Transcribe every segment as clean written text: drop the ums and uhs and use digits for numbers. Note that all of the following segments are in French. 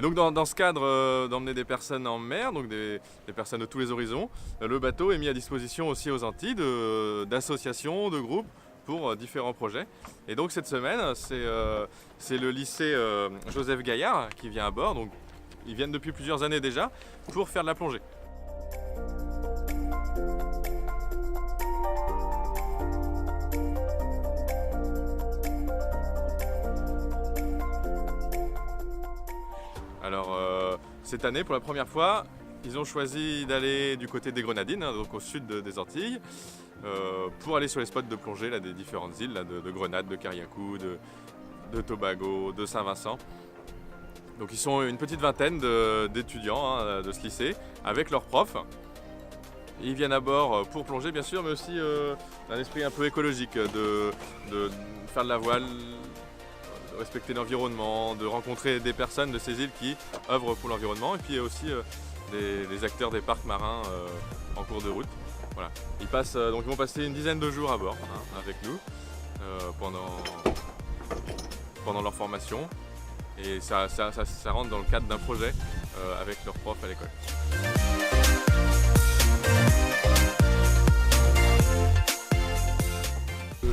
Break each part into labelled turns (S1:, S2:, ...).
S1: donc dans ce cadre d'emmener des personnes en mer, donc des personnes de tous les horizons, le bateau est mis à disposition aussi aux Antilles d'associations, de groupes pour différents projets. Et donc cette semaine, c'est le lycée Joseph Gaillard qui vient à bord. Donc ils viennent depuis plusieurs années déjà pour faire de la plongée. Alors cette année, pour la première fois, ils ont choisi d'aller du côté des Grenadines, donc au sud des Antilles, pour aller sur les spots de plongée là, des différentes îles, là, de Grenade, de Carriacou, de Tobago, de Saint-Vincent. Donc ils sont une petite vingtaine d'étudiants de ce lycée, avec leurs profs. Ils viennent à bord pour plonger bien sûr, mais aussi d'un esprit un peu écologique, de faire de la voile, de respecter l'environnement, de rencontrer des personnes de ces îles qui œuvrent pour l'environnement, et puis aussi des acteurs des parcs marins en cours de route. Voilà. Donc ils vont passer une dizaine de jours à bord avec nous pendant leur formation, et ça rentre dans le cadre d'un projet avec leurs profs à l'école.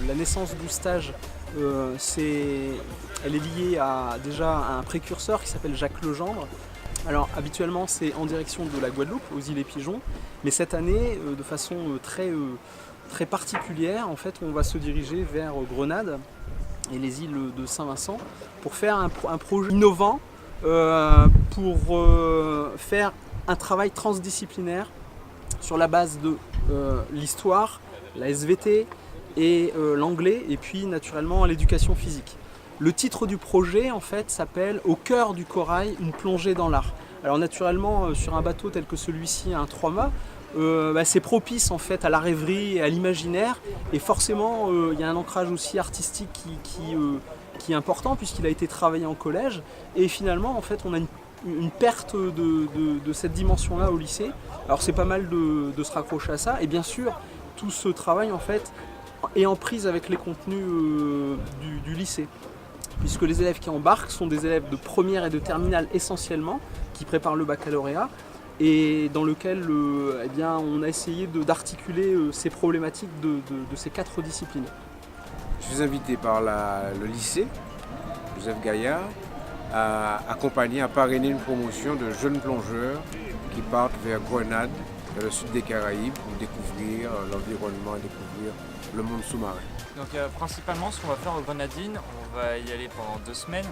S2: La naissance du stage, elle est liée déjà à un précurseur qui s'appelle Jacques Legendre. Alors habituellement c'est en direction de la Guadeloupe, aux îles et Pigeons, mais cette année de façon très particulière, en fait on va se diriger vers Grenade et les îles de Saint-Vincent pour faire un projet innovant, pour faire un travail transdisciplinaire sur la base de l'histoire, la SVT et l'anglais, et puis naturellement l'éducation physique. Le titre du projet en fait s'appelle « Au cœur du corail, une plongée dans l'art ». Alors naturellement sur un bateau tel que celui-ci, un 3 mâts, c'est propice en fait à la rêverie et à l'imaginaire, et forcément il y a un ancrage aussi artistique qui est important puisqu'il a été travaillé en collège, et finalement en fait on a une perte de cette dimension-là au lycée. Alors c'est pas mal de se raccrocher à ça, et bien sûr tout ce travail en fait est en prise avec les contenus du lycée, puisque les élèves qui embarquent sont des élèves de première et de terminale essentiellement, qui préparent le baccalauréat, et dans lequel on a essayé d'articuler ces problématiques de ces 4 disciplines.
S3: Je suis invité par le lycée Joseph Gaillard à accompagner, à parrainer une promotion de jeunes plongeurs qui partent vers Grenade, vers le sud des Caraïbes, pour découvrir l'environnement et découvrir le monde sous-marin.
S4: Donc principalement ce qu'on va faire aux Grenadines, on va y aller pendant 2 semaines.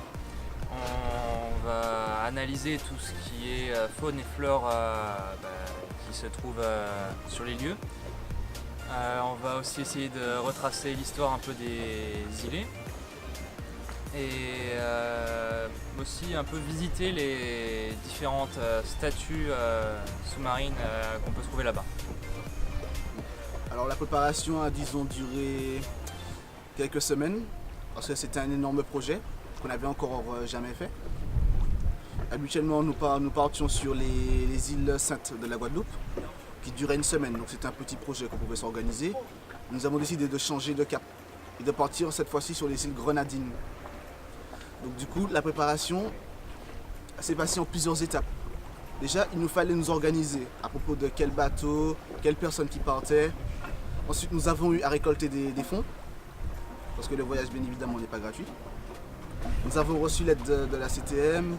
S4: On va analyser tout ce qui est faune et flore qui se trouve sur les lieux. On va aussi essayer de retracer l'histoire un peu des îlets, et aussi un peu visiter les différentes statues sous-marines qu'on peut trouver là-bas.
S5: Alors la préparation a disons duré quelques semaines, parce que c'était un énorme projet qu'on n'avait encore jamais fait. Habituellement nous partions sur les îles Saintes de la Guadeloupe, qui durait une semaine, donc c'était un petit projet qu'on pouvait s'organiser. Nous avons décidé de changer de cap et de partir cette fois-ci sur les îles Grenadines. Donc du coup la préparation s'est passée en plusieurs étapes. Déjà il nous fallait nous organiser à propos de quel bateau, quelles personnes qui partaient. Ensuite nous avons eu à récolter des fonds, parce que le voyage bien évidemment n'est pas gratuit. Nous avons reçu l'aide de la CTM,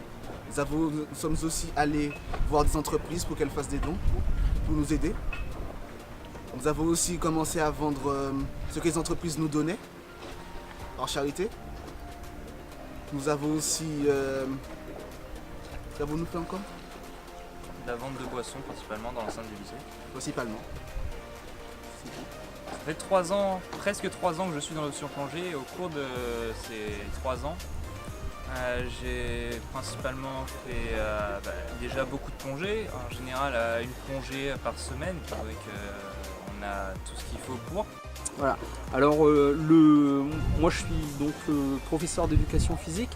S5: nous sommes aussi allés voir des entreprises pour qu'elles fassent des dons, pour nous aider. Nous avons aussi commencé à vendre ce que les entreprises nous donnaient, en charité. Nous avons aussi... qu'avons-nous fait encore?
S4: La vente de boissons principalement dans l'enceinte du lycée.
S5: Principalement.
S4: Ça fait 3 ans, presque 3 ans que je suis dans l'option plongée, et au cours de ces 3 ans, j'ai principalement fait déjà beaucoup de plongées, en général une plongée par semaine, qui fait qu'on a tout ce qu'il faut pour.
S2: Voilà. Alors moi je suis donc professeur d'éducation physique,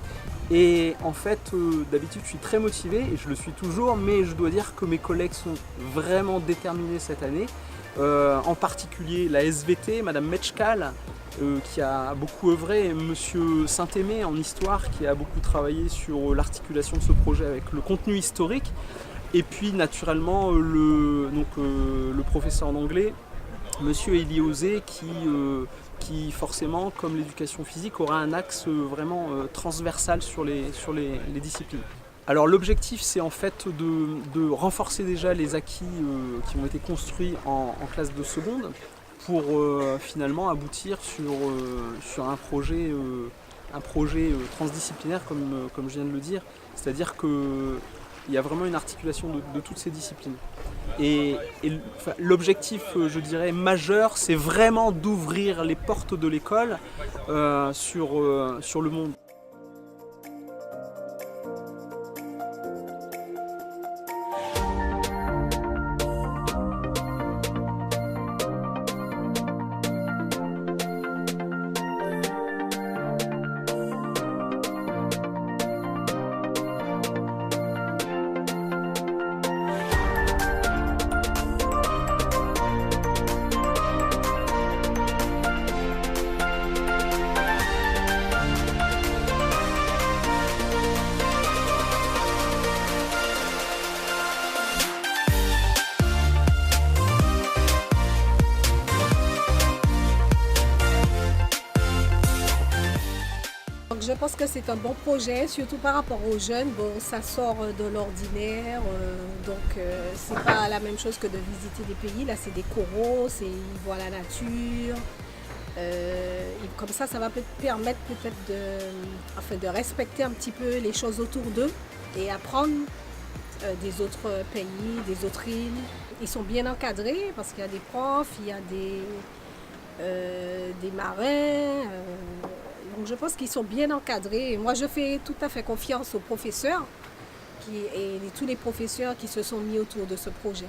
S2: et en fait d'habitude je suis très motivé, et je le suis toujours, mais je dois dire que mes collègues sont vraiment déterminés cette année. En particulier la SVT, Madame Metchkal, qui a beaucoup œuvré, Monsieur Saint-Aimé en histoire, qui a beaucoup travaillé sur l'articulation de ce projet avec le contenu historique, et puis naturellement le professeur d'anglais, Monsieur Eliosé, qui forcément, comme l'éducation physique, aura un axe vraiment transversal sur les disciplines. Alors l'objectif, c'est en fait de renforcer déjà les acquis qui ont été construits en classe de seconde, pour finalement aboutir sur un projet transdisciplinaire, comme je viens de le dire. C'est-à-dire qu'il y a vraiment une articulation de toutes ces disciplines. Et l'objectif, je dirais, majeur, c'est vraiment d'ouvrir les portes de l'école sur le monde.
S6: Je pense que c'est un bon projet, surtout par rapport aux jeunes. Bon, ça sort de l'ordinaire, c'est pas la même chose que de visiter des pays. Là, c'est des coraux, ils voient la nature. Comme ça va permettre peut-être de respecter un petit peu les choses autour d'eux et apprendre des autres pays, des autres îles. Ils sont bien encadrés parce qu'il y a des profs, il y a des marins. Donc je pense qu'ils sont bien encadrés. Et moi, je fais tout à fait confiance aux professeurs et tous les professeurs qui se sont mis autour de ce projet.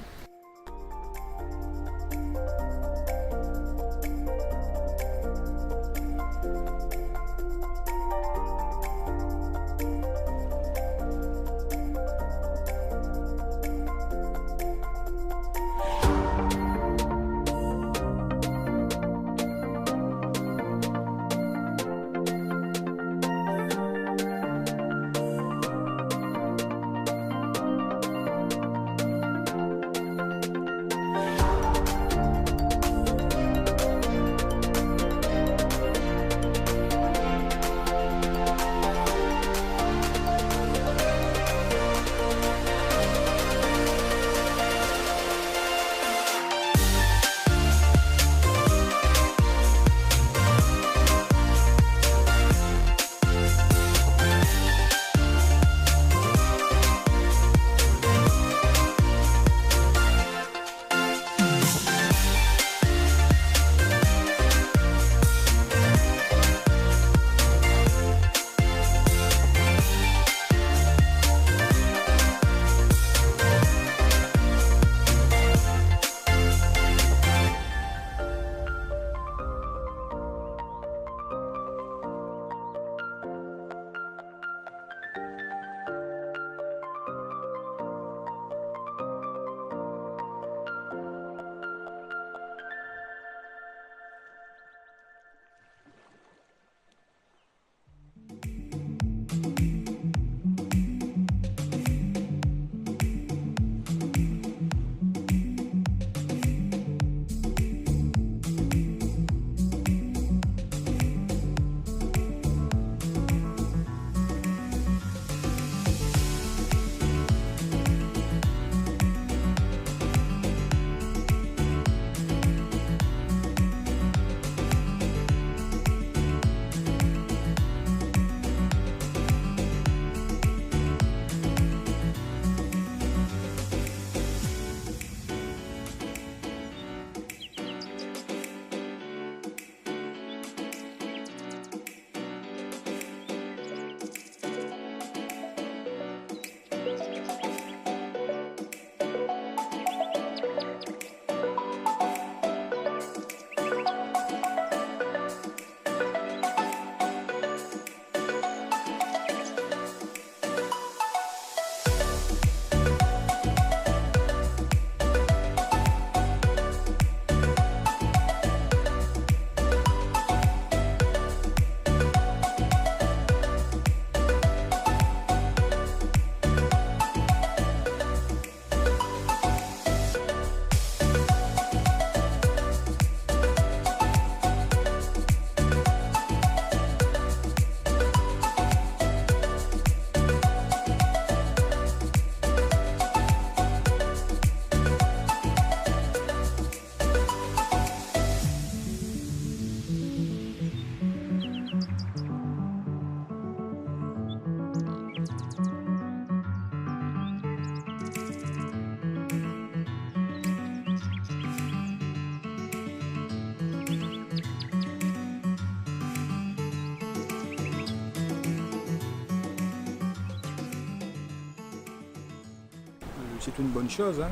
S7: c'est une bonne chose. Hein.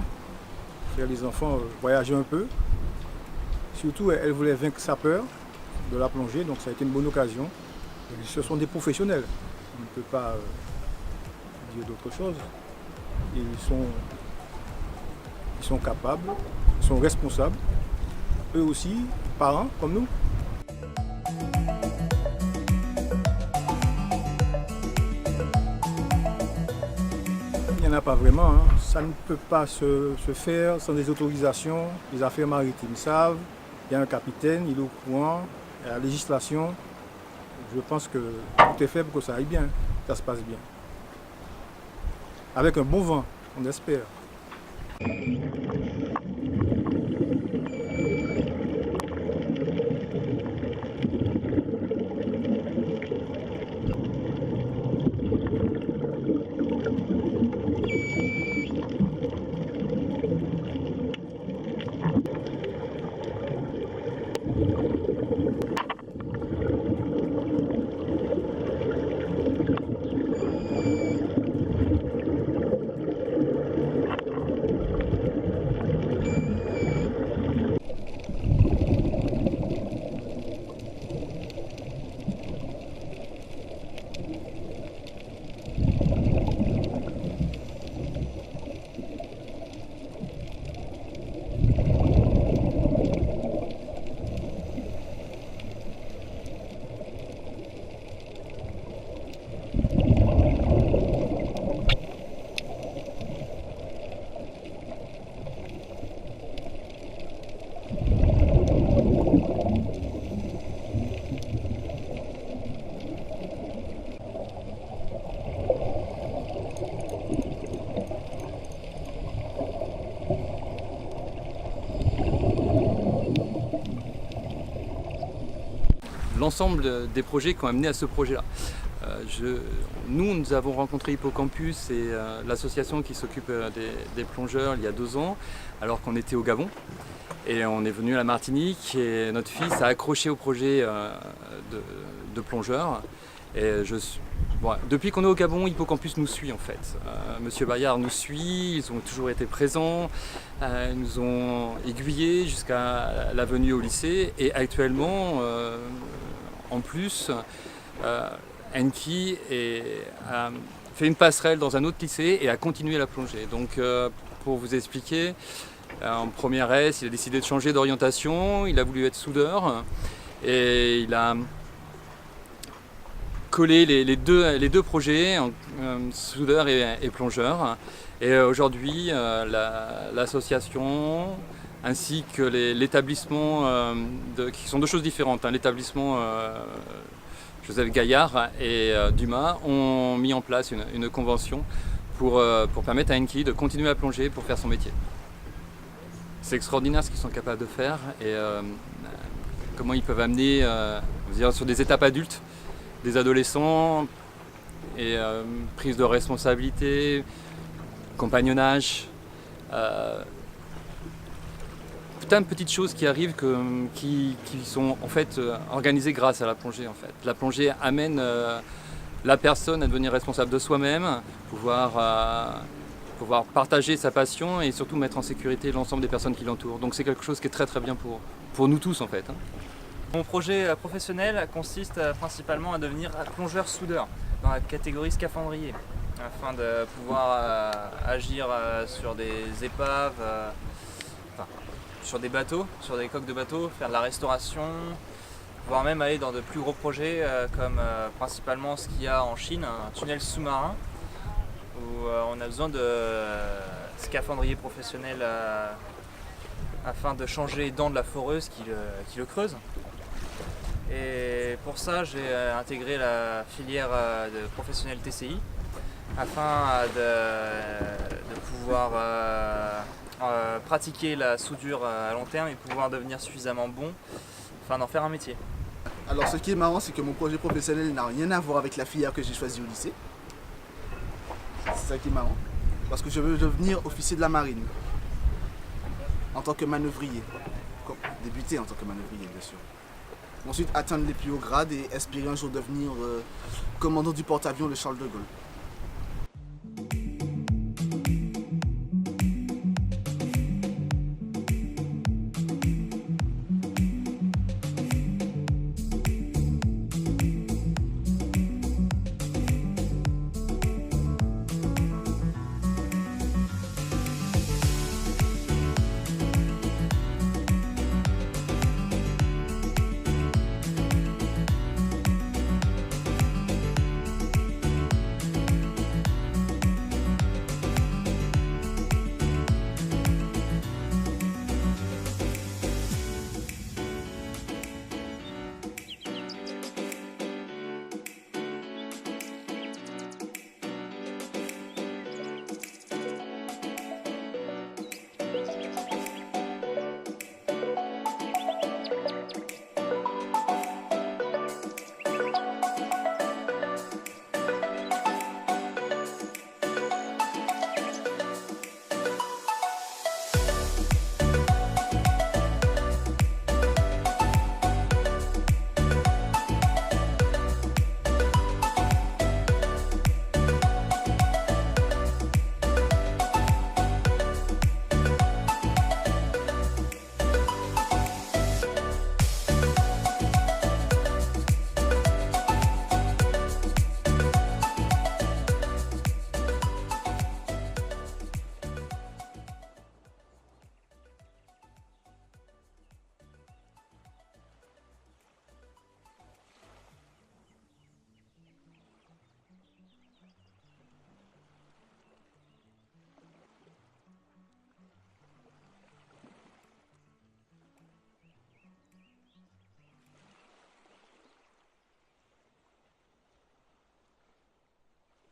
S7: Faire les enfants voyager un peu. Surtout, elle voulait vaincre sa peur de la plongée, donc ça a été une bonne occasion. Et ce sont des professionnels. On ne peut pas dire d'autre chose. Et ils sont capables, ils sont responsables. Eux aussi, parents comme nous. Il n'y en a pas vraiment. Hein. Ça ne peut pas se faire sans des autorisations. Les affaires maritimes savent. Il y a un capitaine, il est au courant. Il y a la législation. Je pense que tout est fait pour que ça aille bien, que ça se passe bien. Avec un bon vent, on espère.
S8: L'ensemble des projets qui ont amené à ce projet-là. Nous avons rencontré Hippocampus et l'association qui s'occupe des plongeurs il y a 2 ans, alors qu'on était au Gabon. Et on est venu à la Martinique et notre fils a accroché au projet de plongeurs. Et depuis qu'on est au Gabon, Hippocampus nous suit en fait. Monsieur Bayard nous suit, ils ont toujours été présents, ils nous ont aiguillés jusqu'à la venue au lycée. Et actuellement, en plus, Enki a fait une passerelle dans un autre lycée et a continué la plongée. Donc pour vous expliquer, en première S, il a décidé de changer d'orientation, il a voulu être soudeur et il a collé les deux projets, soudeur et plongeur. Et aujourd'hui, l'association ainsi que l'établissement, qui sont 2 choses différentes, hein, l'établissement Joseph Gaillard et Dumas ont mis en place une convention pour permettre à Enki de continuer à plonger pour faire son métier. C'est extraordinaire ce qu'ils sont capables de faire et comment ils peuvent amener sur des étapes adultes des adolescents et prise de responsabilité, compagnonnage, plein de petites choses qui arrivent qui sont en fait organisées grâce à la plongée en fait. La plongée amène la personne à devenir responsable de soi-même, pouvoir partager sa passion et surtout mettre en sécurité l'ensemble des personnes qui l'entourent. Donc c'est quelque chose qui est très très bien pour nous tous en fait.
S4: Mon projet professionnel consiste principalement à devenir plongeur soudeur dans la catégorie scaphandrier afin de pouvoir agir sur des épaves, sur des bateaux, sur des coques de bateaux, faire de la restauration, voire même aller dans de plus gros projets comme principalement ce qu'il y a en Chine, un tunnel sous-marin où on a besoin de scaphandriers professionnels afin de changer les dents de la foreuse qui le creuse. Et pour ça, j'ai intégré la filière de professionnel TCI afin de pouvoir pratiquer la soudure à long terme et pouvoir devenir suffisamment bon afin d'en faire un métier.
S5: Alors ce qui est marrant, c'est que mon projet professionnel n'a rien à voir avec la filière que j'ai choisie au lycée. C'est ça qui est marrant. Parce que je veux devenir officier de la marine en tant que manœuvrier. Débuter en tant que manœuvrier, bien sûr. Ensuite atteindre les plus hauts grades et espérer un jour devenir commandant du porte-avions le Charles de Gaulle.